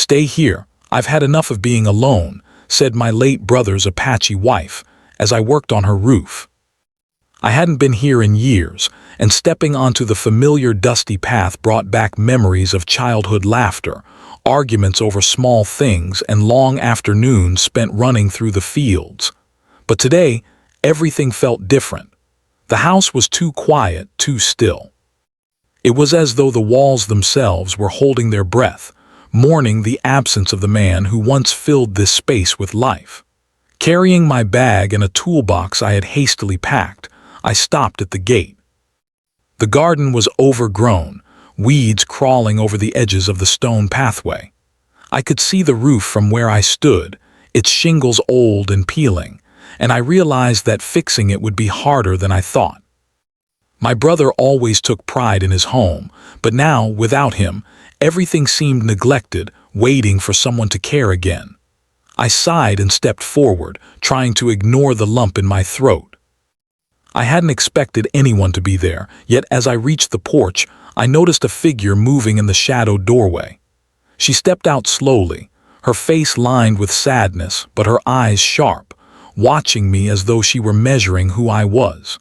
"Stay here. I've had enough of being alone," said my late brother's Apache wife, as I worked on her roof. I hadn't been here in years, and stepping onto the familiar dusty path brought back memories of childhood laughter, arguments over small things, and long afternoons spent running through the fields. But today, everything felt different. The house was too quiet, too still. It was as though the walls themselves were holding their breath, mourning the absence of the man who once filled this space with life. Carrying my bag and a toolbox I had hastily packed, I stopped at the gate. The garden was overgrown, weeds crawling over the edges of the stone pathway. I could see the roof from where I stood, its shingles old and peeling, and I realized that fixing it would be harder than I thought. My brother always took pride in his home, but now, without him, everything seemed neglected, waiting for someone to care again. I sighed and stepped forward, trying to ignore the lump in my throat. I hadn't expected anyone to be there, yet as I reached the porch, I noticed a figure moving in the shadowed doorway. She stepped out slowly, her face lined with sadness, but her eyes sharp, watching me as though she were measuring who I was.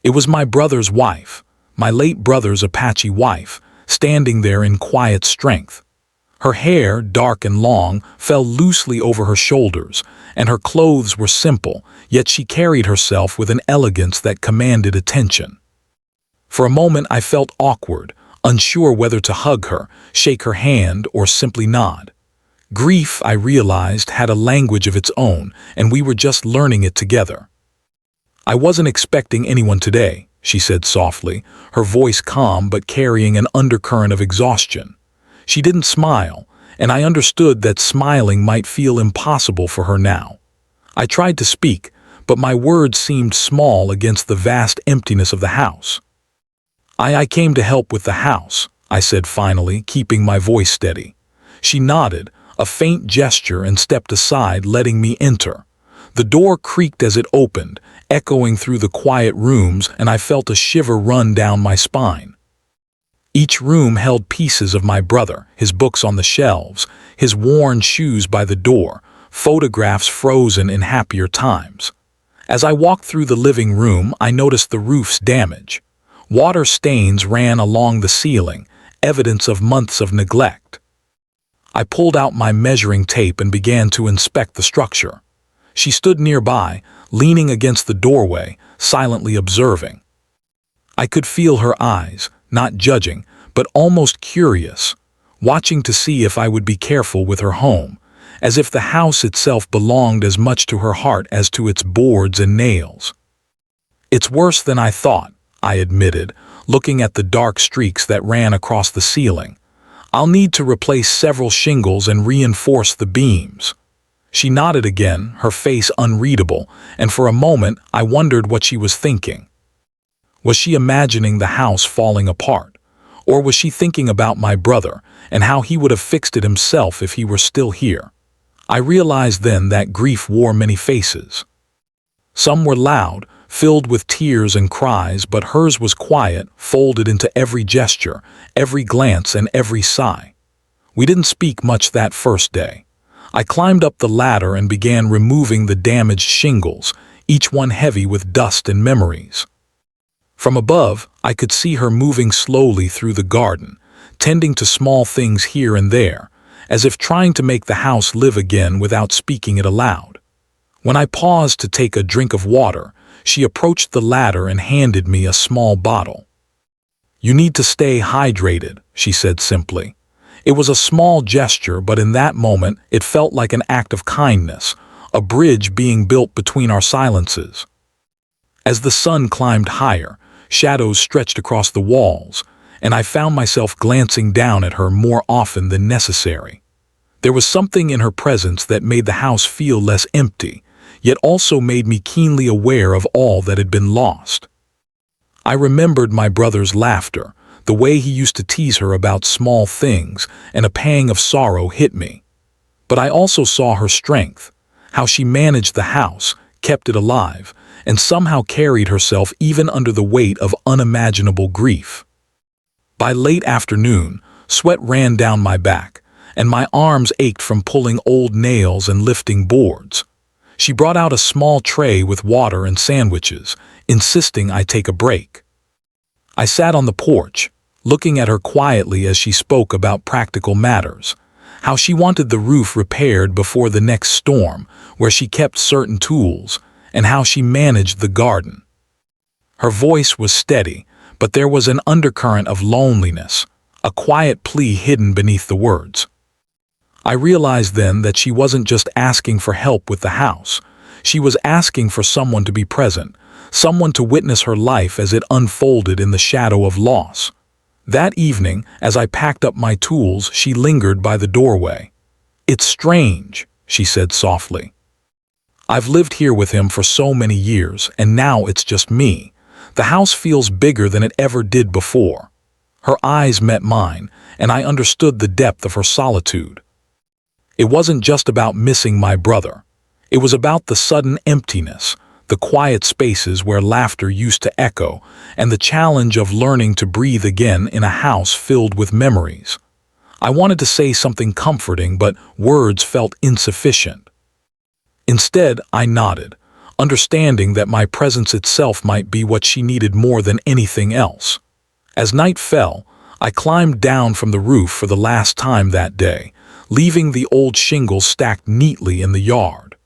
It was my brother's wife, my late brother's Apache wife, standing there in quiet strength. Her hair, dark and long, fell loosely over her shoulders, and her clothes were simple, yet she carried herself with an elegance that commanded attention. For a moment I felt awkward, unsure whether to hug her, shake her hand, or simply nod. Grief, I realized, had a language of its own, and we were just learning it together. "I wasn't expecting anyone today," she said softly, her voice calm but carrying an undercurrent of exhaustion. She didn't smile, and I understood that smiling might feel impossible for her now. I tried to speak, but my words seemed small against the vast emptiness of the house. I came to help with the house," I said finally, keeping my voice steady. She nodded, a faint gesture, and stepped aside, letting me enter. The door creaked as it opened, echoing through the quiet rooms, and I felt a shiver run down my spine. Each room held pieces of my brother, his books on the shelves, his worn shoes by the door, photographs frozen in happier times. As I walked through the living room, I noticed the roof's damage. Water stains ran along the ceiling, evidence of months of neglect. I pulled out my measuring tape and began to inspect the structure. She stood nearby, leaning against the doorway, silently observing. I could feel her eyes, not judging, but almost curious, watching to see if I would be careful with her home, as if the house itself belonged as much to her heart as to its boards and nails. "It's worse than I thought," I admitted, looking at the dark streaks that ran across the ceiling. "I'll need to replace several shingles and reinforce the beams." She nodded again, her face unreadable, and for a moment I wondered what she was thinking. Was she imagining the house falling apart? Or was she thinking about my brother and how he would have fixed it himself if he were still here? I realized then that grief wore many faces. Some were loud, filled with tears and cries, but hers was quiet, folded into every gesture, every glance, and every sigh. We didn't speak much that first day. I climbed up the ladder and began removing the damaged shingles, each one heavy with dust and memories. From above, I could see her moving slowly through the garden, tending to small things here and there, as if trying to make the house live again without speaking it aloud. When I paused to take a drink of water, she approached the ladder and handed me a small bottle. "You need to stay hydrated," she said simply. It was a small gesture, but in that moment it felt like an act of kindness, a bridge being built between our silences. As the sun climbed higher, shadows stretched across the walls, and I found myself glancing down at her more often than necessary. There was something in her presence that made the house feel less empty, yet also made me keenly aware of all that had been lost. I remembered my brother's laughter, the way he used to tease her about small things, and a pang of sorrow hit me. But I also saw her strength, how she managed the house, kept it alive, and somehow carried herself even under the weight of unimaginable grief. By late afternoon, sweat ran down my back, and my arms ached from pulling old nails and lifting boards. She brought out a small tray with water and sandwiches, insisting I take a break. I sat on the porch, looking at her quietly as she spoke about practical matters, how she wanted the roof repaired before the next storm, where she kept certain tools, and how she managed the garden. Her voice was steady, but there was an undercurrent of loneliness, a quiet plea hidden beneath the words. I realized then that she wasn't just asking for help with the house. She was asking for someone to be present, someone to witness her life as it unfolded in the shadow of loss. That evening, as I packed up my tools, she lingered by the doorway. "It's strange," she said softly. "I've lived here with him for so many years, and now it's just me. The house feels bigger than it ever did before." Her eyes met mine, and I understood the depth of her solitude. It wasn't just about missing my brother. It was about the sudden emptiness, the quiet spaces where laughter used to echo, and the challenge of learning to breathe again in a house filled with memories. I wanted to say something comforting, but words felt insufficient. Instead, I nodded, understanding that my presence itself might be what she needed more than anything else. As night fell, I climbed down from the roof for the last time that day, leaving the old shingles stacked neatly in the yard.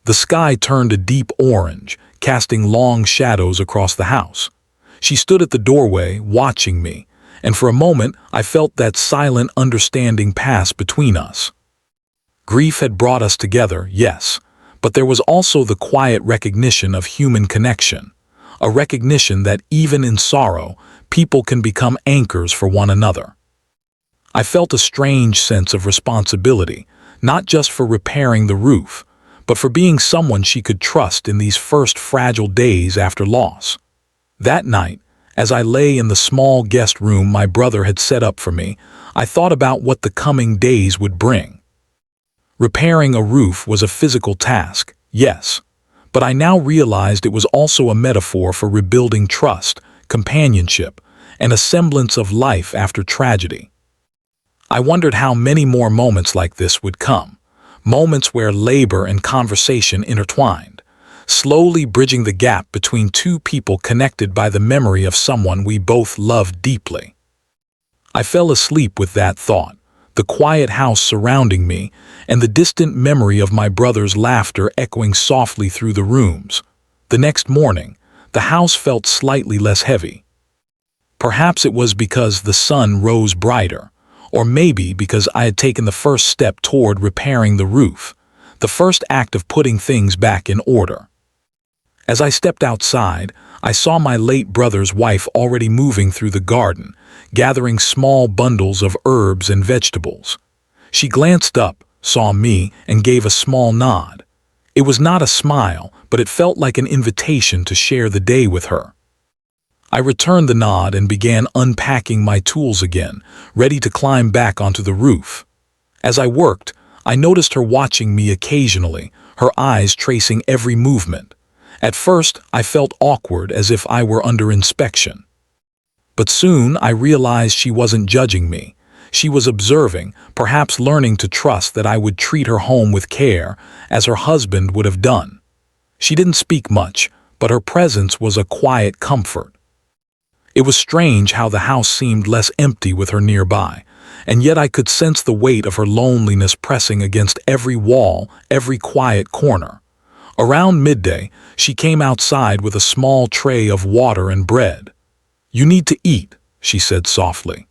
The sky turned a deep orange, casting long shadows across the house. She stood at the doorway, watching me, and for a moment I felt that silent understanding pass between us. Grief had brought us together, yes, but there was also the quiet recognition of human connection, a recognition that even in sorrow, people can become anchors for one another. I felt a strange sense of responsibility, not just for repairing the roof, but for being someone she could trust in these first fragile days after loss. That night, as I lay in the small guest room my brother had set up for me, I thought about what the coming days would bring. Repairing a roof was a physical task, yes, but I now realized it was also a metaphor for rebuilding trust, companionship, and a semblance of life after tragedy. I wondered how many more moments like this would come, moments where labor and conversation intertwined, slowly bridging the gap between two people connected by the memory of someone we both loved deeply. I fell asleep with that thought, the quiet house surrounding me, and the distant memory of my brother's laughter echoing softly through the rooms. The next morning, the house felt slightly less heavy. Perhaps it was because the sun rose brighter, or maybe because I had taken the first step toward repairing the roof, the first act of putting things back in order. As I stepped outside, I saw my late brother's wife already moving through the garden, gathering small bundles of herbs and vegetables. She glanced up, saw me, and gave a small nod. It was not a smile, but it felt like an invitation to share the day with her. I returned the nod and began unpacking my tools again, ready to climb back onto the roof. As I worked, I noticed her watching me occasionally, her eyes tracing every movement. At first, I felt awkward, as if I were under inspection. But soon I realized she wasn't judging me. She was observing, perhaps learning to trust that I would treat her home with care, as her husband would have done. She didn't speak much, but her presence was a quiet comfort. It was strange how the house seemed less empty with her nearby, and yet I could sense the weight of her loneliness pressing against every wall, every quiet corner. Around midday, she came outside with a small tray of water and bread. "You need to eat," she said softly.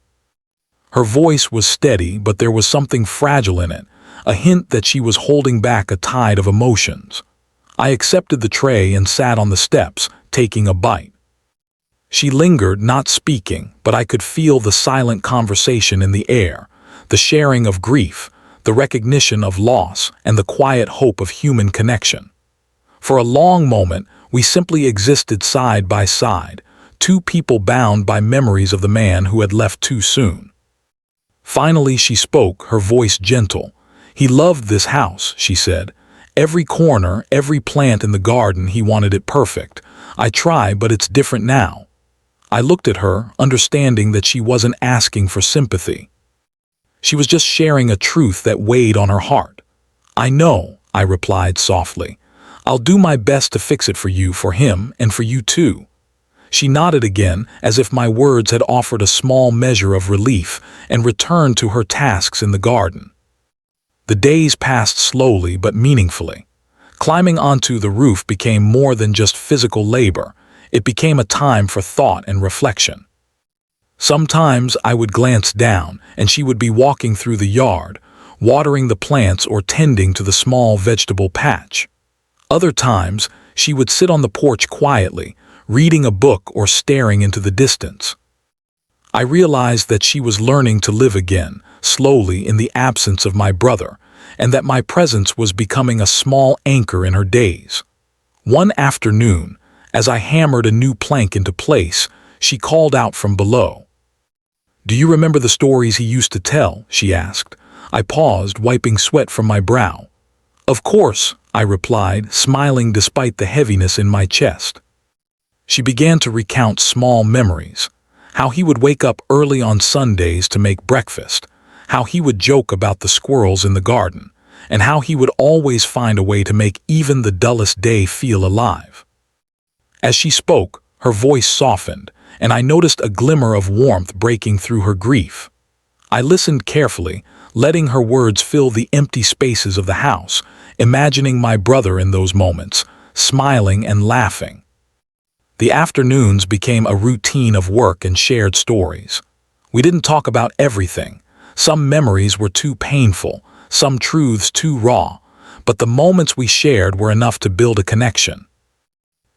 Her voice was steady, but there was something fragile in it, a hint that she was holding back a tide of emotions. I accepted the tray and sat on the steps, taking a bite. She lingered, not speaking, but I could feel the silent conversation in the air, the sharing of grief, the recognition of loss, and the quiet hope of human connection. For a long moment, we simply existed side by side, two people bound by memories of the man who had left too soon. Finally she spoke, her voice gentle. "He loved this house," she said. "Every corner, every plant in the garden, he wanted it perfect. I try, but it's different now." I looked at her, understanding that she wasn't asking for sympathy. She was just sharing a truth that weighed on her heart. "I know," I replied softly. "I'll do my best to fix it for him, and for you too." She nodded again, as if my words had offered a small measure of relief, and returned to her tasks in the garden. The days passed slowly but meaningfully. Climbing onto the roof became more than just physical labor. It became a time for thought and reflection. Sometimes I would glance down, and she would be walking through the yard, watering the plants or tending to the small vegetable patch. Other times, she would sit on the porch quietly, reading a book or staring into the distance. I realized that she was learning to live again, slowly in the absence of my brother, and that my presence was becoming a small anchor in her days. One afternoon, as I hammered a new plank into place, she called out from below. "Do you remember the stories he used to tell?" she asked. I paused, wiping sweat from my brow. "Of course," I replied, smiling despite the heaviness in my chest. She began to recount small memories. How he would wake up early on Sundays to make breakfast, how he would joke about the squirrels in the garden, and how he would always find a way to make even the dullest day feel alive. As she spoke, her voice softened, and I noticed a glimmer of warmth breaking through her grief. I listened carefully, letting her words fill the empty spaces of the house, imagining my brother in those moments, smiling and laughing. The afternoons became a routine of work and shared stories. We didn't talk about everything. Some memories were too painful, some truths too raw, but the moments we shared were enough to build a connection.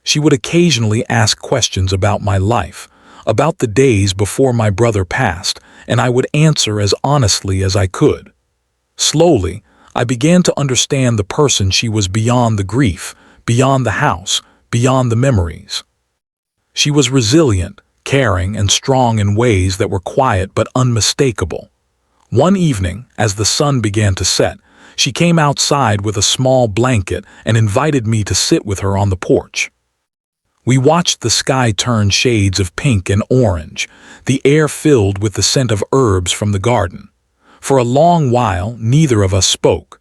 She would occasionally ask questions about my life, about the days before my brother passed, and I would answer as honestly as I could. Slowly, I began to understand the person she was beyond the grief, beyond the house, beyond the memories. She was resilient, caring, and strong in ways that were quiet but unmistakable. One evening, as the sun began to set, she came outside with a small blanket and invited me to sit with her on the porch. We watched the sky turn shades of pink and orange, the air filled with the scent of herbs from the garden. For a long while, neither of us spoke.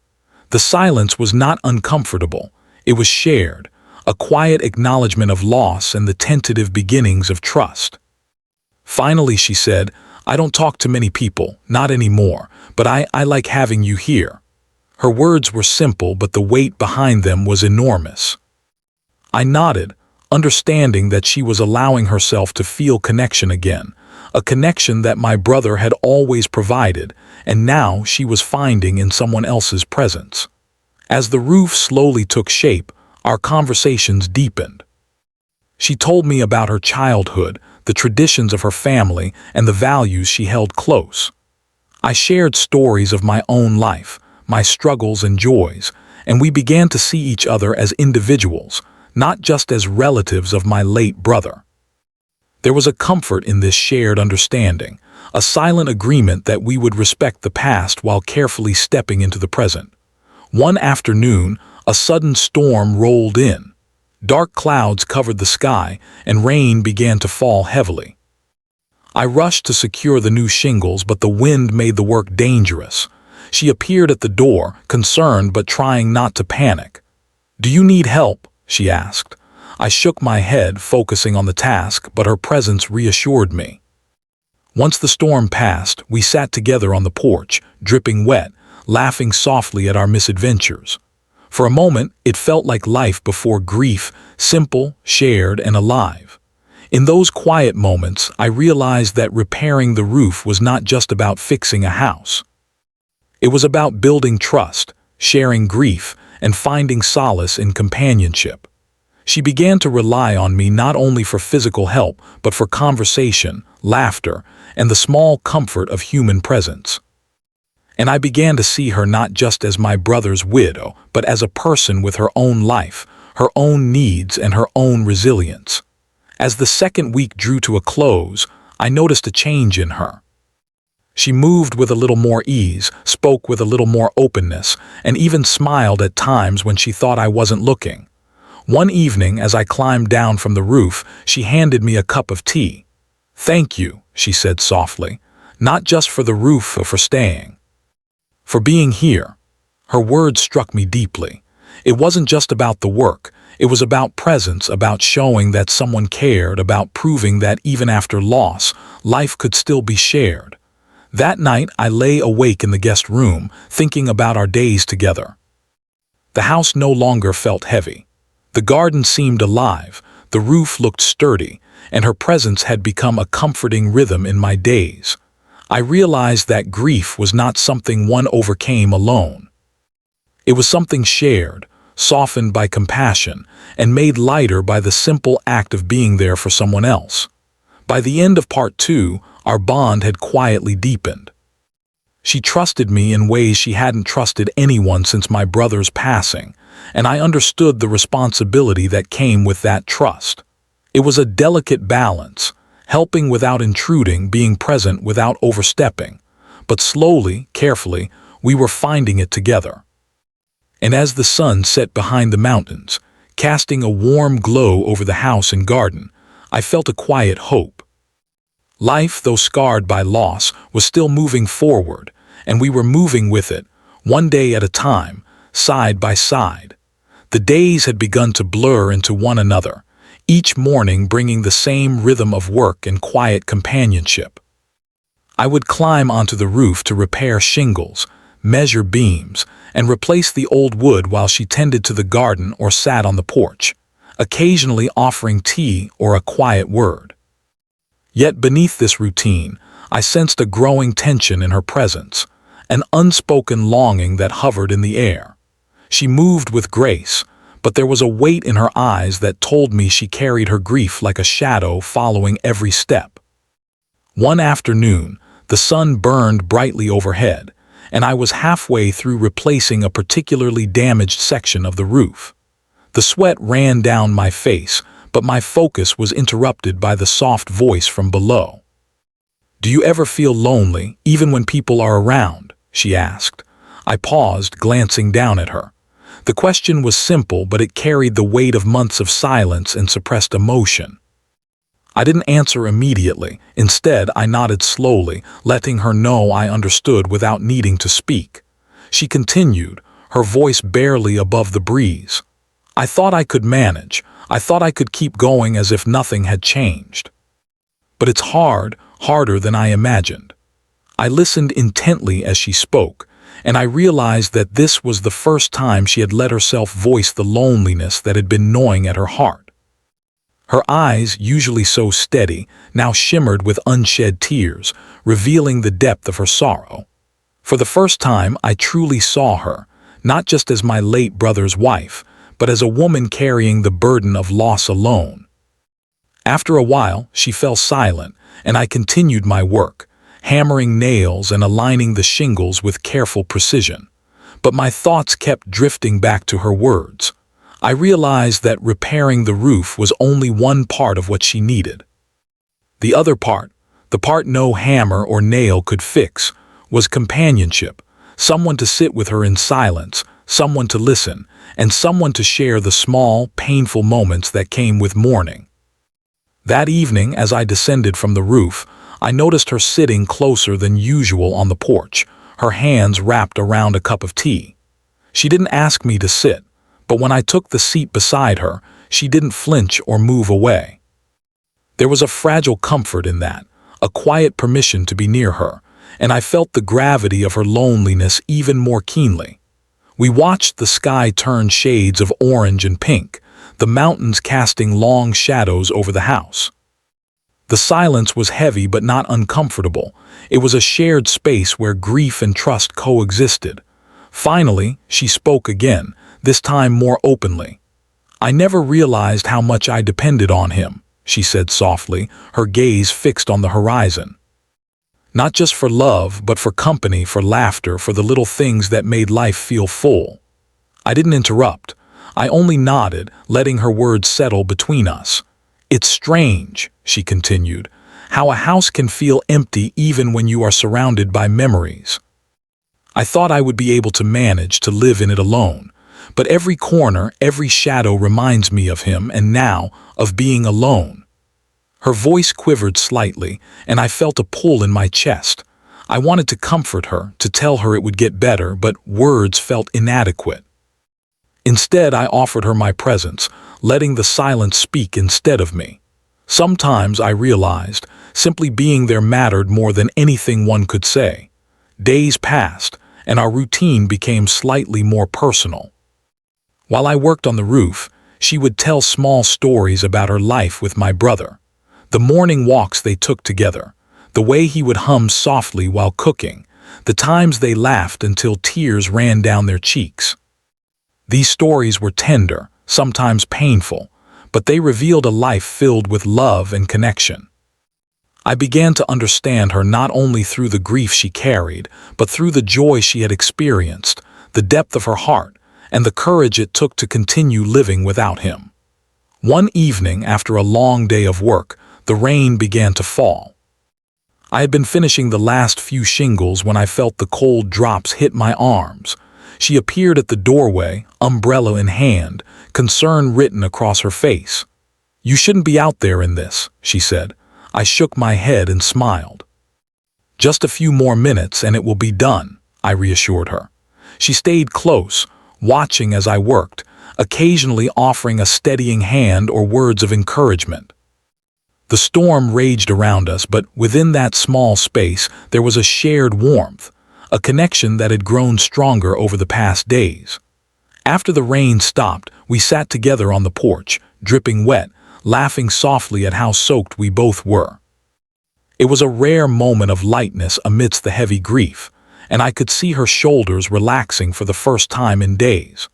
The silence was not uncomfortable. It was shared, a quiet acknowledgement of loss and the tentative beginnings of trust. Finally, she said, "I don't talk to many people, not anymore, but I like having you here." Her words were simple, but the weight behind them was enormous. I nodded, understanding that she was allowing herself to feel connection again, a connection that my brother had always provided, and now she was finding in someone else's presence. As the roof slowly took shape, our conversations deepened. She told me about her childhood, the traditions of her family, and the values she held close. I shared stories of my own life, my struggles and joys, and we began to see each other as individuals, not just as relatives of my late brother. There was a comfort in this shared understanding, a silent agreement that we would respect the past while carefully stepping into the present. One afternoon, a sudden storm rolled in. Dark clouds covered the sky, and rain began to fall heavily. I rushed to secure the new shingles, but the wind made the work dangerous. She appeared at the door, concerned but trying not to panic. "Do you need help?" she asked. I shook my head, focusing on the task, but her presence reassured me. Once the storm passed, we sat together on the porch, dripping wet, laughing softly at our misadventures. For a moment, it felt like life before grief, simple, shared, and alive. In those quiet moments, I realized that repairing the roof was not just about fixing a house. It was about building trust, sharing grief, and finding solace in companionship. She began to rely on me not only for physical help, but for conversation, laughter, and the small comfort of human presence. And I began to see her not just as my brother's widow, but as a person with her own life, her own needs, and her own resilience. As the second week drew to a close, I noticed a change in her. She moved with a little more ease, spoke with a little more openness, and even smiled at times when she thought I wasn't looking. One evening, as I climbed down from the roof, she handed me a cup of tea. "Thank you," she said softly, "not just for the roof, but for staying." for being here." Her words struck me deeply. It wasn't just about the work. It was about presence, about showing that someone cared, about proving that even after loss, life could still be shared. That night, I lay awake in the guest room, thinking about our days together. The house no longer felt heavy. The garden seemed alive, the roof looked sturdy, and her presence had become a comforting rhythm in my days. I realized that grief was not something one overcame alone. It was something shared, softened by compassion, and made lighter by the simple act of being there for someone else. By the end of part 2, our bond had quietly deepened. She trusted me in ways she hadn't trusted anyone since my brother's passing, and I understood the responsibility that came with that trust. It was a delicate balance, helping without intruding, being present without overstepping. But slowly, carefully, we were finding it together. And as the sun set behind the mountains, casting a warm glow over the house and garden, I felt a quiet hope. Life, though scarred by loss, was still moving forward, and we were moving with it, one day at a time, side by side. The days had begun to blur into one another, each morning bringing the same rhythm of work and quiet companionship. I would climb onto the roof to repair shingles, measure beams, and replace the old wood while she tended to the garden or sat on the porch, occasionally offering tea or a quiet word. Yet beneath this routine, I sensed a growing tension in her presence, an unspoken longing that hovered in the air. She moved with grace, but there was a weight in her eyes that told me she carried her grief like a shadow following every step. One afternoon, the sun burned brightly overhead, and I was halfway through replacing a particularly damaged section of the roof. The sweat ran down my face, but my focus was interrupted by the soft voice from below. "Do you ever feel lonely, even when people are around?" she asked. I paused, glancing down at her. The question was simple, but it carried the weight of months of silence and suppressed emotion. I didn't answer immediately. Instead, I nodded slowly, letting her know I understood without needing to speak. She continued, her voice barely above the breeze. "I thought I could manage. I thought I could keep going as if nothing had changed. But it's hard, harder than I imagined." I listened intently as she spoke, and I realized that this was the first time she had let herself voice the loneliness that had been gnawing at her heart. Her eyes, usually so steady, now shimmered with unshed tears, revealing the depth of her sorrow. For the first time, I truly saw her, not just as my late brother's wife, but as a woman carrying the burden of loss alone. After a while, she fell silent, and I continued my work, hammering nails and aligning the shingles with careful precision. But my thoughts kept drifting back to her words. I realized that repairing the roof was only one part of what she needed. The other part, the part no hammer or nail could fix, was companionship, someone to sit with her in silence, someone to listen, and someone to share the small, painful moments that came with mourning. That evening, as I descended from the roof, I noticed her sitting closer than usual on the porch, her hands wrapped around a cup of tea. She didn't ask me to sit, but when I took the seat beside her, she didn't flinch or move away. There was a fragile comfort in that, a quiet permission to be near her, and I felt the gravity of her loneliness even more keenly. We watched the sky turn shades of orange and pink, the mountains casting long shadows over the house. The silence was heavy but not uncomfortable. It was a shared space where grief and trust coexisted. Finally, she spoke again, this time more openly. "I never realized how much I depended on him," she said softly, her gaze fixed on the horizon. "Not just for love, but for company, for laughter, for the little things that made life feel full." I didn't interrupt. I only nodded, letting her words settle between us. "It's strange," she continued, "how a house can feel empty even when you are surrounded by memories. I thought I would be able to manage to live in it alone, but every corner, every shadow reminds me of him, and now of being alone." Her voice quivered slightly, and I felt a pull in my chest. I wanted to comfort her, to tell her it would get better, but words felt inadequate. Instead, I offered her my presence, letting the silence speak instead of me. Sometimes, I realized, simply being there mattered more than anything one could say. Days passed, and our routine became slightly more personal. While I worked on the roof, she would tell small stories about her life with my brother. The morning walks they took together, the way he would hum softly while cooking, the times they laughed until tears ran down their cheeks. These stories were tender, sometimes painful, but they revealed a life filled with love and connection. I began to understand her not only through the grief she carried, but through the joy she had experienced, the depth of her heart, and the courage it took to continue living without him. One evening, after a long day of work, the rain began to fall. I had been finishing the last few shingles when I felt the cold drops hit my arms. She appeared at the doorway, umbrella in hand, concern written across her face. "You shouldn't be out there in this," she said. I shook my head and smiled. "Just a few more minutes and it will be done," I reassured her. She stayed close, watching as I worked, occasionally offering a steadying hand or words of encouragement. The storm raged around us, but within that small space there was a shared warmth, a connection that had grown stronger over the past days. After the rain stopped, we sat together on the porch, dripping wet, laughing softly at how soaked we both were. It was a rare moment of lightness amidst the heavy grief, and I could see her shoulders relaxing for the first time in days.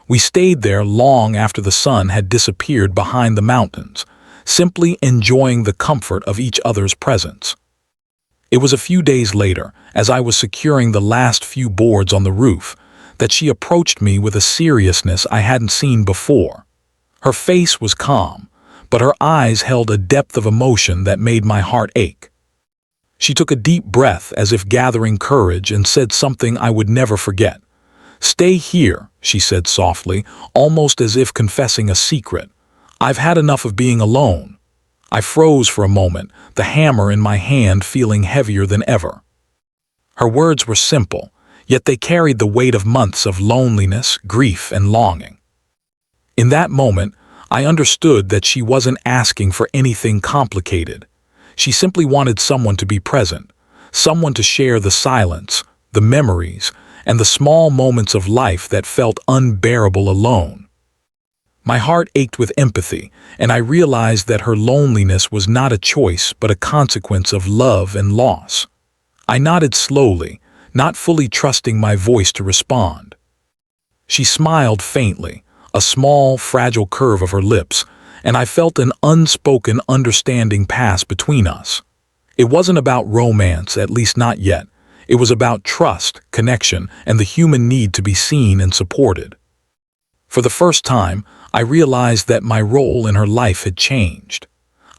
We stayed there long after the sun had disappeared behind the mountains, simply enjoying the comfort of each other's presence. It was a few days later, as I was securing the last few boards on the roof, that she approached me with a seriousness I hadn't seen before. Her face was calm, but her eyes held a depth of emotion that made my heart ache. She took a deep breath as if gathering courage and said something I would never forget. "Stay here," she said softly, almost as if confessing a secret. "I've had enough of being alone." I froze for a moment, the hammer in my hand feeling heavier than ever. Her words were simple, yet they carried the weight of months of loneliness, grief, and longing. In that moment, I understood that she wasn't asking for anything complicated. She simply wanted someone to be present, someone to share the silence, the memories, and the small moments of life that felt unbearable alone. My heart ached with empathy, and I realized that her loneliness was not a choice but a consequence of love and loss. I nodded slowly, not fully trusting my voice to respond. She smiled faintly, a small, fragile curve of her lips, and I felt an unspoken understanding pass between us. It wasn't about romance, at least not yet. It was about trust, connection, and the human need to be seen and supported. For the first time, I realized that my role in her life had changed.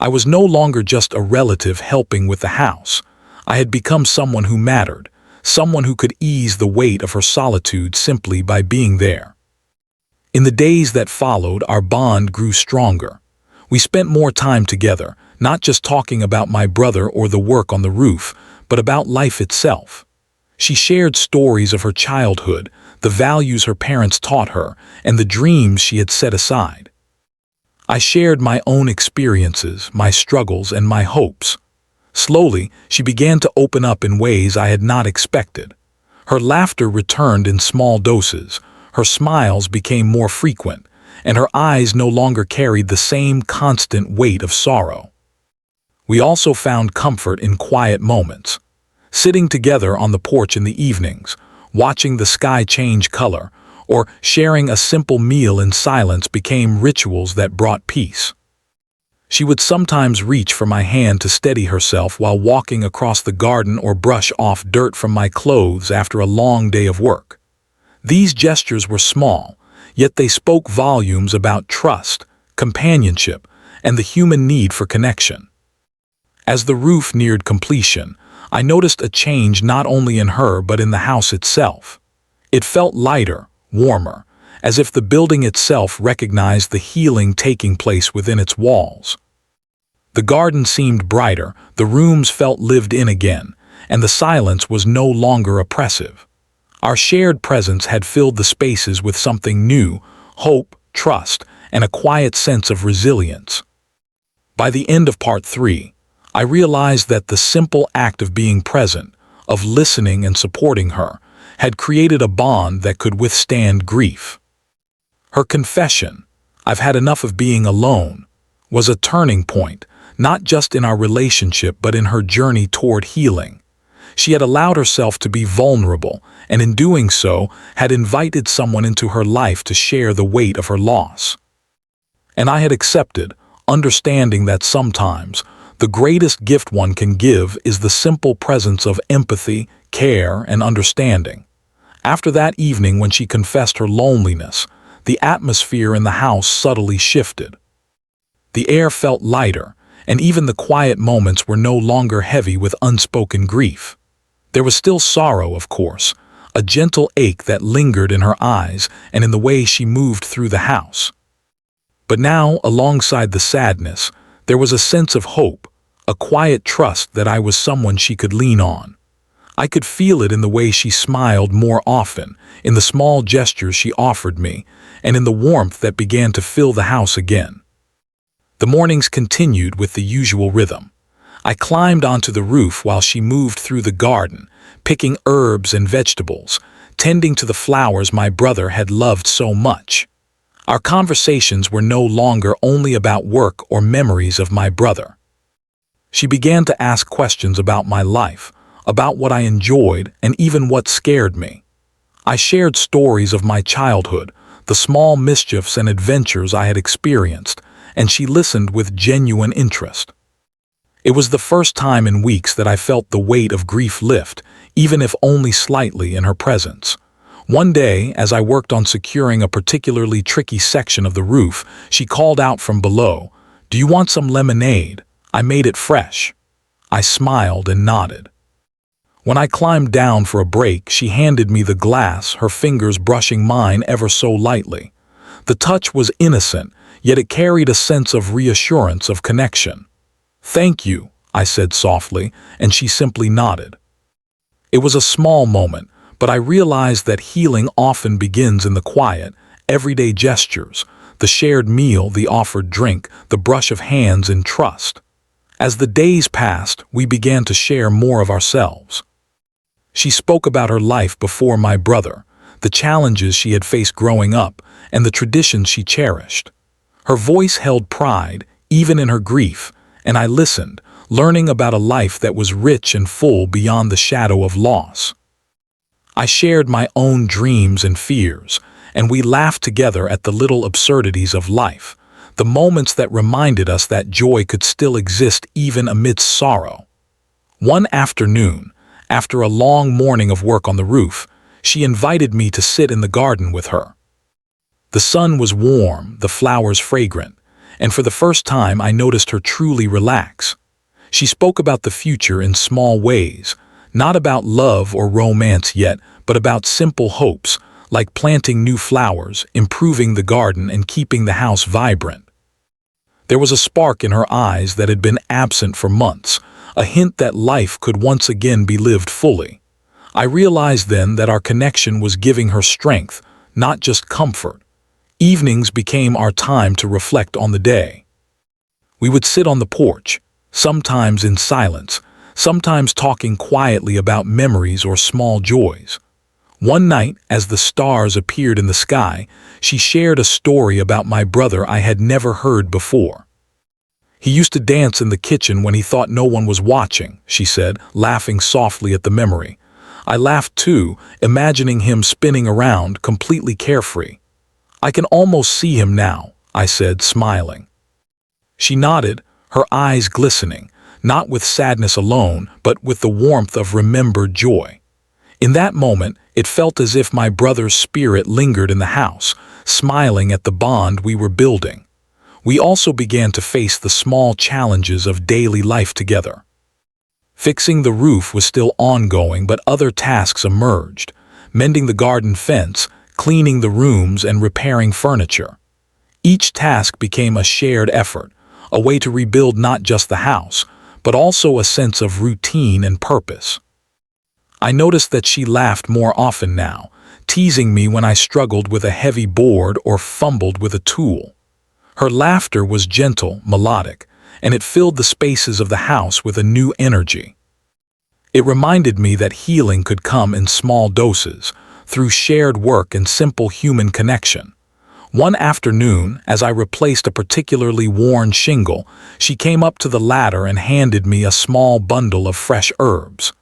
I was no longer just a relative helping with the house. I had become someone who mattered, someone who could ease the weight of her solitude simply by being there. In the days that followed, our bond grew stronger. We spent more time together, not just talking about my brother or the work on the roof, but about life itself. She shared stories of her childhood, the values her parents taught her, and the dreams she had set aside. I shared my own experiences, my struggles, and my hopes. Slowly, she began to open up in ways I had not expected. Her laughter returned in small doses, her smiles became more frequent, and her eyes no longer carried the same constant weight of sorrow. We also found comfort in quiet moments. Sitting together on the porch in the evenings, watching the sky change color, or sharing a simple meal in silence became rituals that brought peace. She would sometimes reach for my hand to steady herself while walking across the garden or brush off dirt from my clothes after a long day of work. These gestures were small, yet they spoke volumes about trust, companionship, and the human need for connection. As the roof neared completion, I noticed a change not only in her but in the house itself. It felt lighter, warmer, as if the building itself recognized the healing taking place within its walls. The garden seemed brighter, the rooms felt lived in again, and the silence was no longer oppressive. Our shared presence had filled the spaces with something new: hope, trust, and a quiet sense of resilience. By the end of part 3, I realized that the simple act of being present, of listening and supporting her, had created a bond that could withstand grief. Her confession, "I've had enough of being alone," was a turning point, not just in our relationship but in her journey toward healing. She had allowed herself to be vulnerable, and in doing so, had invited someone into her life to share the weight of her loss. And I had accepted, understanding that sometimes the greatest gift one can give is the simple presence of empathy, care, and understanding. After that evening when she confessed her loneliness, the atmosphere in the house subtly shifted. The air felt lighter, and even the quiet moments were no longer heavy with unspoken grief. There was still sorrow, of course, a gentle ache that lingered in her eyes and in the way she moved through the house. But now, alongside the sadness, there was a sense of hope, a quiet trust that I was someone she could lean on. I could feel it in the way she smiled more often, in the small gestures she offered me, and in the warmth that began to fill the house again. The mornings continued with the usual rhythm. I climbed onto the roof while she moved through the garden, picking herbs and vegetables, tending to the flowers my brother had loved so much. Our conversations were no longer only about work or memories of my brother. She began to ask questions about my life, about what I enjoyed and even what scared me. I shared stories of my childhood, the small mischiefs and adventures I had experienced, and she listened with genuine interest. It was the first time in weeks that I felt the weight of grief lift, even if only slightly, in her presence. One day, as I worked on securing a particularly tricky section of the roof, she called out from below, "Do you want some lemonade? I made it fresh." I smiled and nodded. When I climbed down for a break, she handed me the glass, her fingers brushing mine ever so lightly. The touch was innocent, yet it carried a sense of reassurance, of connection. "Thank you," I said softly, and she simply nodded. It was a small moment, but I realized that healing often begins in the quiet, everyday gestures, the shared meal, the offered drink, the brush of hands in trust. As the days passed, we began to share more of ourselves. She spoke about her life before my brother, the challenges she had faced growing up, and the traditions she cherished. Her voice held pride, even in her grief, and I listened, learning about a life that was rich and full beyond the shadow of loss. I shared my own dreams and fears, and we laughed together at the little absurdities of life, the moments that reminded us that joy could still exist even amidst sorrow. One afternoon, after a long morning of work on the roof, she invited me to sit in the garden with her. The sun was warm, the flowers fragrant, and for the first time I noticed her truly relax. She spoke about the future in small ways, not about love or romance yet, but about simple hopes, like planting new flowers, improving the garden, and keeping the house vibrant. There was a spark in her eyes that had been absent for months, a hint that life could once again be lived fully. I realized then that our connection was giving her strength, not just comfort. Evenings became our time to reflect on the day. We would sit on the porch, sometimes in silence, sometimes talking quietly about memories or small joys. One night, as the stars appeared in the sky, she shared a story about my brother I had never heard before. "He used to dance in the kitchen when he thought no one was watching," she said, laughing softly at the memory. I laughed too, imagining him spinning around, completely carefree. "I can almost see him now," I said, smiling. She nodded, her eyes glistening, not with sadness alone, but with the warmth of remembered joy. In that moment, it felt as if my brother's spirit lingered in the house, smiling at the bond we were building. We also began to face the small challenges of daily life together. Fixing the roof was still ongoing, but other tasks emerged: mending the garden fence, cleaning the rooms, and repairing furniture. Each task became a shared effort, a way to rebuild not just the house, but also a sense of routine and purpose. I noticed that she laughed more often now, teasing me when I struggled with a heavy board or fumbled with a tool. Her laughter was gentle, melodic, and it filled the spaces of the house with a new energy. It reminded me that healing could come in small doses, through shared work and simple human connection. One afternoon, as I replaced a particularly worn shingle, she came up to the ladder and handed me a small bundle of fresh herbs.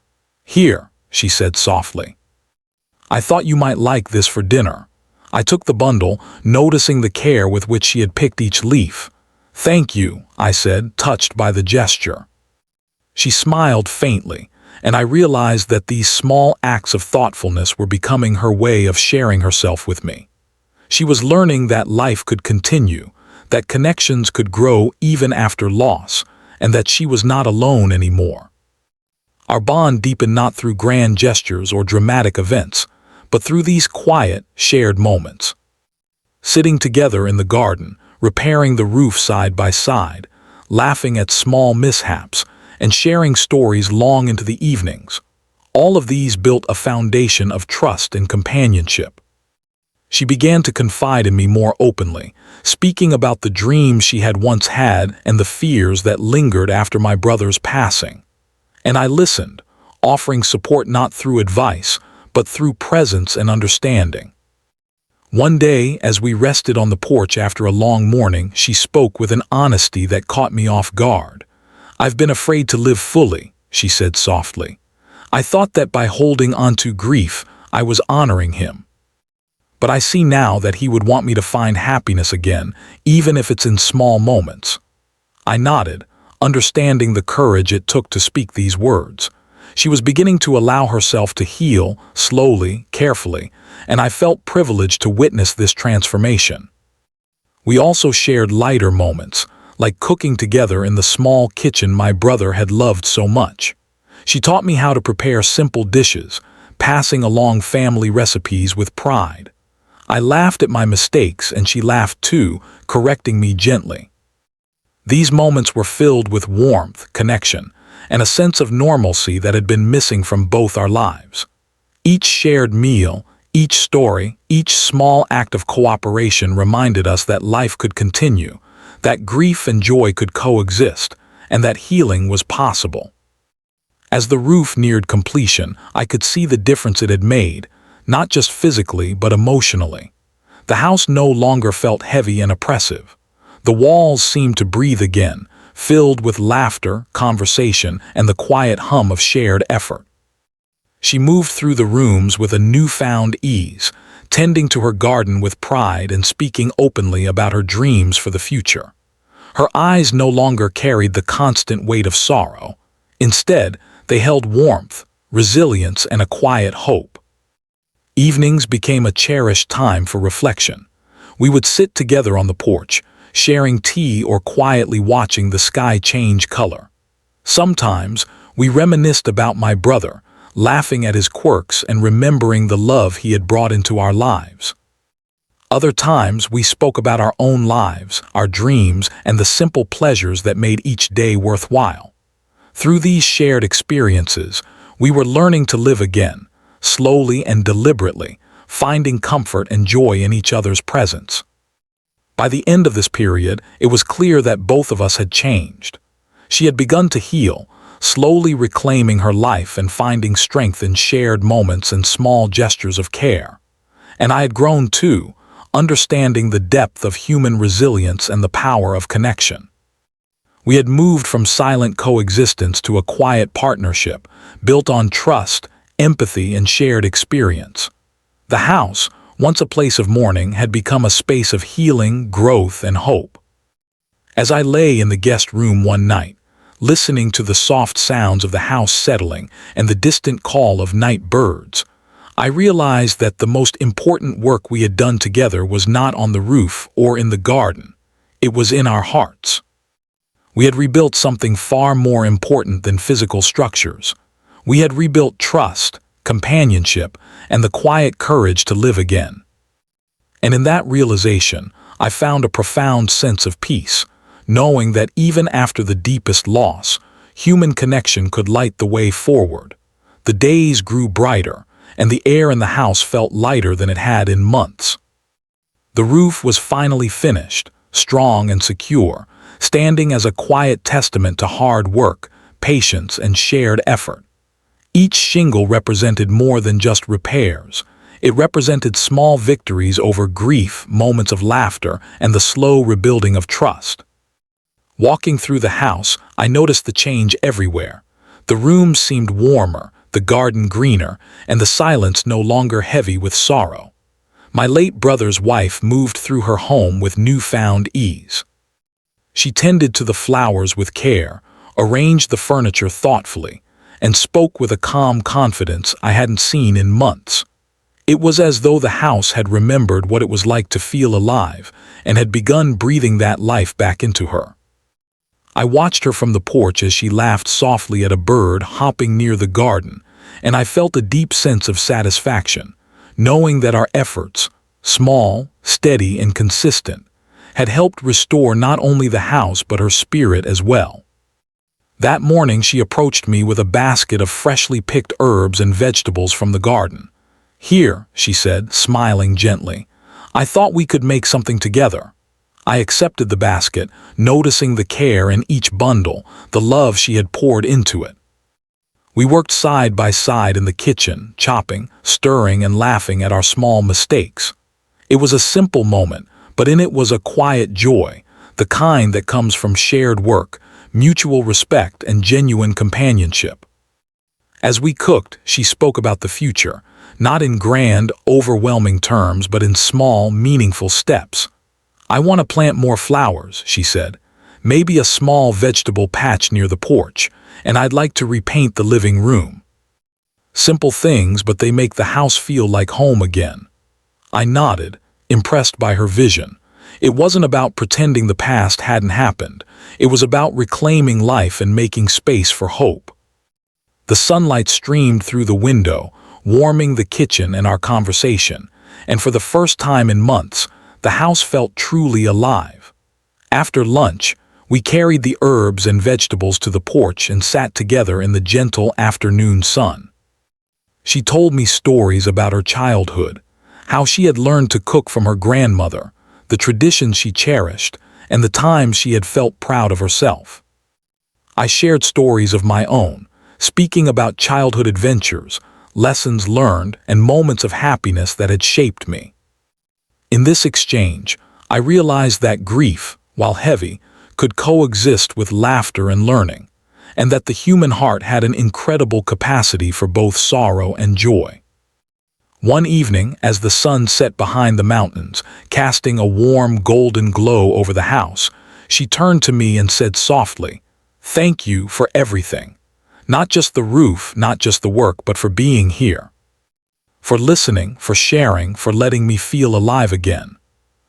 "Here," she said softly. "I thought you might like this for dinner." I took the bundle, noticing the care with which she had picked each leaf. "Thank you," I said, touched by the gesture. She smiled faintly, and I realized that these small acts of thoughtfulness were becoming her way of sharing herself with me. She was learning that life could continue, that connections could grow even after loss, and that she was not alone anymore. Our bond deepened not through grand gestures or dramatic events, but through these quiet, shared moments. Sitting together in the garden, repairing the roof side by side, laughing at small mishaps, and sharing stories long into the evenings. All of these built a foundation of trust and companionship. She began to confide in me more openly, speaking about the dreams she had once had and the fears that lingered after my brother's passing. And I listened, offering support not through advice, but through presence and understanding. One day, as we rested on the porch after a long morning, she spoke with an honesty that caught me off guard. "I've been afraid to live fully," she said softly. "I thought that by holding on to grief, I was honoring him. But I see now that he would want me to find happiness again, even if it's in small moments." I nodded, understanding the courage it took to speak these words. She was beginning to allow herself to heal, slowly, carefully, and I felt privileged to witness this transformation. We also shared lighter moments, like cooking together in the small kitchen my brother had loved so much. She taught me how to prepare simple dishes, passing along family recipes with pride. I laughed at my mistakes and she laughed too, correcting me gently. These moments were filled with warmth, connection, and a sense of normalcy that had been missing from both our lives. Each shared meal, each story, each small act of cooperation reminded us that life could continue, that grief and joy could coexist, and that healing was possible. As the roof neared completion, I could see the difference it had made, not just physically but emotionally. The house no longer felt heavy and oppressive. The walls seemed to breathe again, filled with laughter, conversation, and the quiet hum of shared effort. She moved through the rooms with a newfound ease, tending to her garden with pride and speaking openly about her dreams for the future. Her eyes no longer carried the constant weight of sorrow. Instead, they held warmth, resilience, and a quiet hope. Evenings became a cherished time for reflection. We would sit together on the porch, sharing tea or quietly watching the sky change color. Sometimes, we reminisced about my brother, laughing at his quirks and remembering the love he had brought into our lives. Other times, we spoke about our own lives, our dreams, and the simple pleasures that made each day worthwhile. Through these shared experiences, we were learning to live again, slowly and deliberately, finding comfort and joy in each other's presence. By the end of this period, it was clear that both of us had changed. She had begun to heal, slowly reclaiming her life and finding strength in shared moments and small gestures of care. And I had grown too, understanding the depth of human resilience and the power of connection. We had moved from silent coexistence to a quiet partnership, built on trust, empathy, and shared experience. The house, once a place of mourning, had become a space of healing, growth, and hope. As I lay in the guest room one night, listening to the soft sounds of the house settling and the distant call of night birds, I realized that the most important work we had done together was not on the roof or in the garden. It was in our hearts. We had rebuilt something far more important than physical structures. We had rebuilt trust, companionship, and the quiet courage to live again. And in that realization, I found a profound sense of peace, knowing that even after the deepest loss, human connection could light the way forward. The days grew brighter, and the air in the house felt lighter than it had in months. The roof was finally finished, strong and secure, standing as a quiet testament to hard work, patience, and shared effort. Each shingle represented more than just repairs. It represented small victories over grief, moments of laughter, and the slow rebuilding of trust. Walking through the house, I noticed the change everywhere. The rooms seemed warmer, the garden greener, and the silence no longer heavy with sorrow. My late brother's wife moved through her home with newfound ease. She tended to the flowers with care, arranged the furniture thoughtfully, and spoke with a calm confidence I hadn't seen in months. It was as though the house had remembered what it was like to feel alive and had begun breathing that life back into her. I watched her from the porch as she laughed softly at a bird hopping near the garden, and I felt a deep sense of satisfaction, knowing that our efforts, small, steady, and consistent, had helped restore not only the house but her spirit as well. That morning she approached me with a basket of freshly picked herbs and vegetables from the garden. "Here," she said, smiling gently. "I thought we could make something together." I accepted the basket, noticing the care in each bundle, the love she had poured into it. We worked side by side in the kitchen, chopping, stirring, and laughing at our small mistakes. It was a simple moment, but in it was a quiet joy, the kind that comes from shared work, mutual respect, and genuine companionship. As we cooked, she spoke about the future, not in grand, overwhelming terms, but in small, meaningful steps. "I want to plant more flowers," she said, "maybe a small vegetable patch near the porch, and I'd like to repaint the living room." Simple things, but they make the house feel like home again. I nodded, impressed by her vision. It wasn't about pretending the past hadn't happened. It was about reclaiming life and making space for hope. The sunlight streamed through the window, warming the kitchen and our conversation, and for the first time in months, the house felt truly alive. After lunch, we carried the herbs and vegetables to the porch and sat together in the gentle afternoon sun. She told me stories about her childhood, how she had learned to cook from her grandmother, the traditions she cherished, and the times she had felt proud of herself. I shared stories of my own, speaking about childhood adventures, lessons learned, and moments of happiness that had shaped me. In this exchange, I realized that grief, while heavy, could coexist with laughter and learning, and that the human heart had an incredible capacity for both sorrow and joy. One evening, as the sun set behind the mountains, casting a warm golden glow over the house, she turned to me and said softly, "Thank you for everything. Not just the roof, not just the work, but for being here. For listening, for sharing, for letting me feel alive again."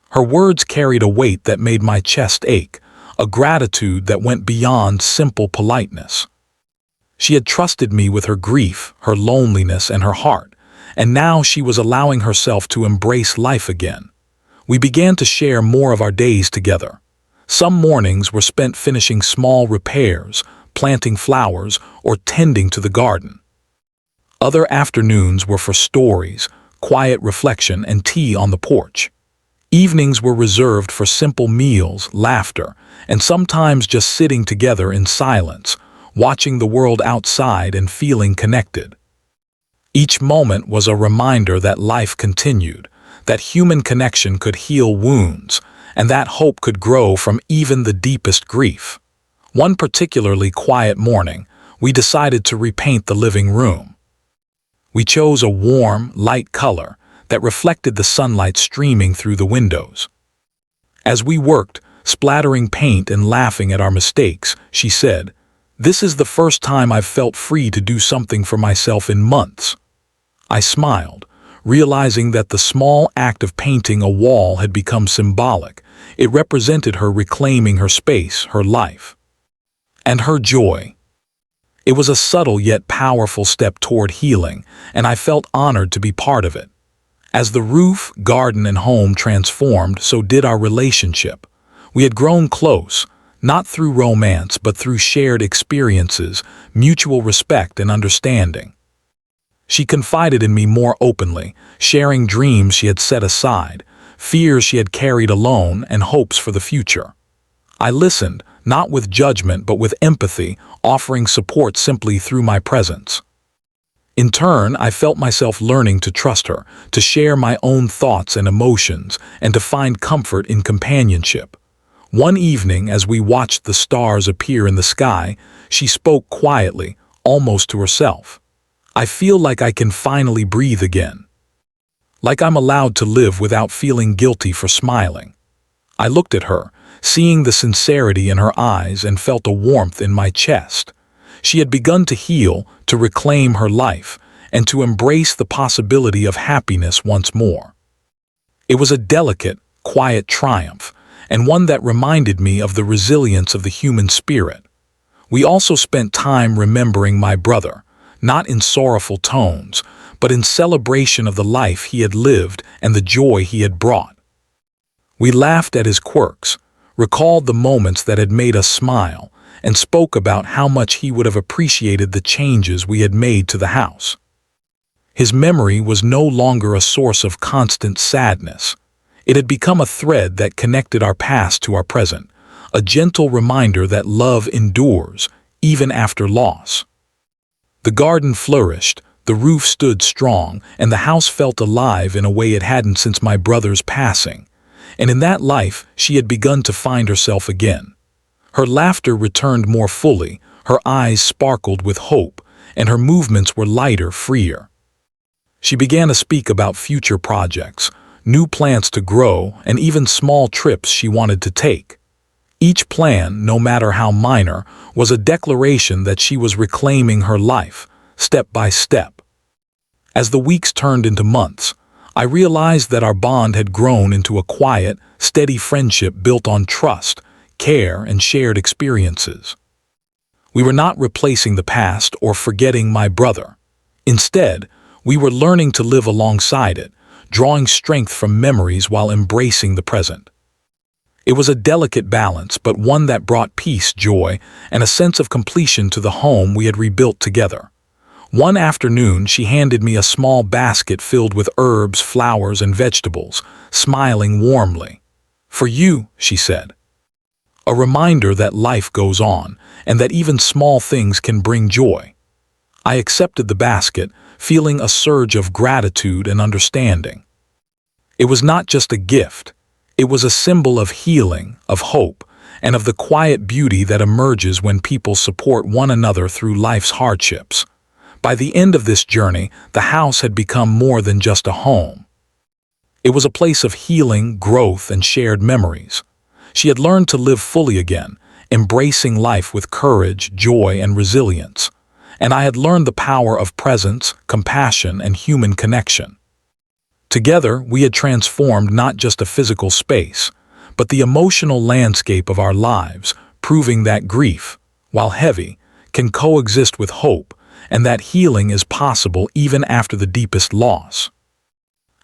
Her words carried a weight that made my chest ache, a gratitude that went beyond simple politeness. She had trusted me with her grief, her loneliness, and her heart, and now she was allowing herself to embrace life again. We began to share more of our days together. Some mornings were spent finishing small repairs, planting flowers, or tending to the garden. Other afternoons were for stories, quiet reflection, and tea on the porch. Evenings were reserved for simple meals, laughter, and sometimes just sitting together in silence, watching the world outside and feeling connected. Each moment was a reminder that life continued, that human connection could heal wounds, and that hope could grow from even the deepest grief. One particularly quiet morning, we decided to repaint the living room. We chose a warm, light color that reflected the sunlight streaming through the windows. As we worked, splattering paint and laughing at our mistakes, she said, "This is the first time I've felt free to do something for myself in months." I smiled, realizing that the small act of painting a wall had become symbolic. It represented her reclaiming her space, her life, and her joy. It was a subtle yet powerful step toward healing, and I felt honored to be part of it. As the roof, garden, and home transformed, so did our relationship. We had grown close, not through romance, but through shared experiences, mutual respect, and understanding. She confided in me more openly, sharing dreams she had set aside, fears she had carried alone, and hopes for the future. I listened, not with judgment but with empathy, offering support simply through my presence. In turn, I felt myself learning to trust her, to share my own thoughts and emotions, and to find comfort in companionship. One evening, as we watched the stars appear in the sky, she spoke quietly, almost to herself. "I feel like I can finally breathe again. Like I'm allowed to live without feeling guilty for smiling." I looked at her, seeing the sincerity in her eyes, and felt a warmth in my chest. She had begun to heal, to reclaim her life, and to embrace the possibility of happiness once more. It was a delicate, quiet triumph, and one that reminded me of the resilience of the human spirit. We also spent time remembering my brother, not in sorrowful tones, but in celebration of the life he had lived and the joy he had brought. We laughed at his quirks, recalled the moments that had made us smile, and spoke about how much he would have appreciated the changes we had made to the house. His memory was no longer a source of constant sadness. It had become a thread that connected our past to our present, a gentle reminder that love endures, even after loss. The garden flourished, the roof stood strong, and the house felt alive in a way it hadn't since my brother's passing. And in that life, she had begun to find herself again. Her laughter returned more fully, her eyes sparkled with hope, and her movements were lighter, freer. She began to speak about future projects, new plants to grow, and even small trips she wanted to take. Each plan, no matter how minor, was a declaration that she was reclaiming her life, step by step. As the weeks turned into months, I realized that our bond had grown into a quiet, steady friendship built on trust, care, and shared experiences. We were not replacing the past or forgetting my brother. Instead, we were learning to live alongside it, drawing strength from memories while embracing the present. It was a delicate balance, but one that brought peace, joy, and a sense of completion to the home we had rebuilt together. One afternoon, she handed me a small basket filled with herbs, flowers, and vegetables, smiling warmly. "For you," she said. A reminder that life goes on, and that even small things can bring joy. I accepted the basket, feeling a surge of gratitude and understanding. It was not just a gift. It was a symbol of healing, of hope, and of the quiet beauty that emerges when people support one another through life's hardships. By the end of this journey, the house had become more than just a home. It was a place of healing, growth, and shared memories. She had learned to live fully again, embracing life with courage, joy, and resilience. And I had learned the power of presence, compassion, and human connection. Together, we had transformed not just a physical space, but the emotional landscape of our lives, proving that grief, while heavy, can coexist with hope, and that healing is possible even after the deepest loss.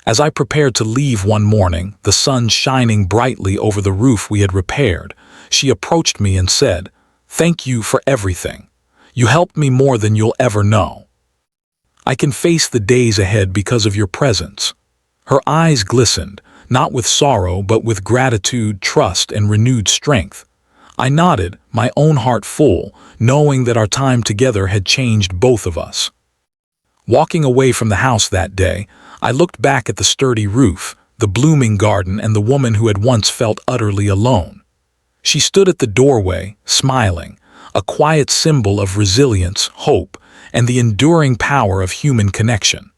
As I prepared to leave one morning, the sun shining brightly over the roof we had repaired, she approached me and said, "Thank you for everything. You helped me more than you'll ever know. I can face the days ahead because of your presence." Her eyes glistened, not with sorrow but with gratitude, trust, and renewed strength. I nodded, my own heart full, knowing that our time together had changed both of us. Walking away from the house that day, I looked back at the sturdy roof, the blooming garden, and the woman who had once felt utterly alone. She stood at the doorway, smiling, a quiet symbol of resilience, hope, and the enduring power of human connection.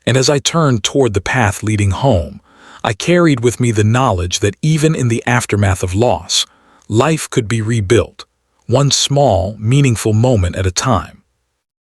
And as I turned toward the path leading home, I carried with me the knowledge that even in the aftermath of loss, life could be rebuilt, one small, meaningful moment at a time.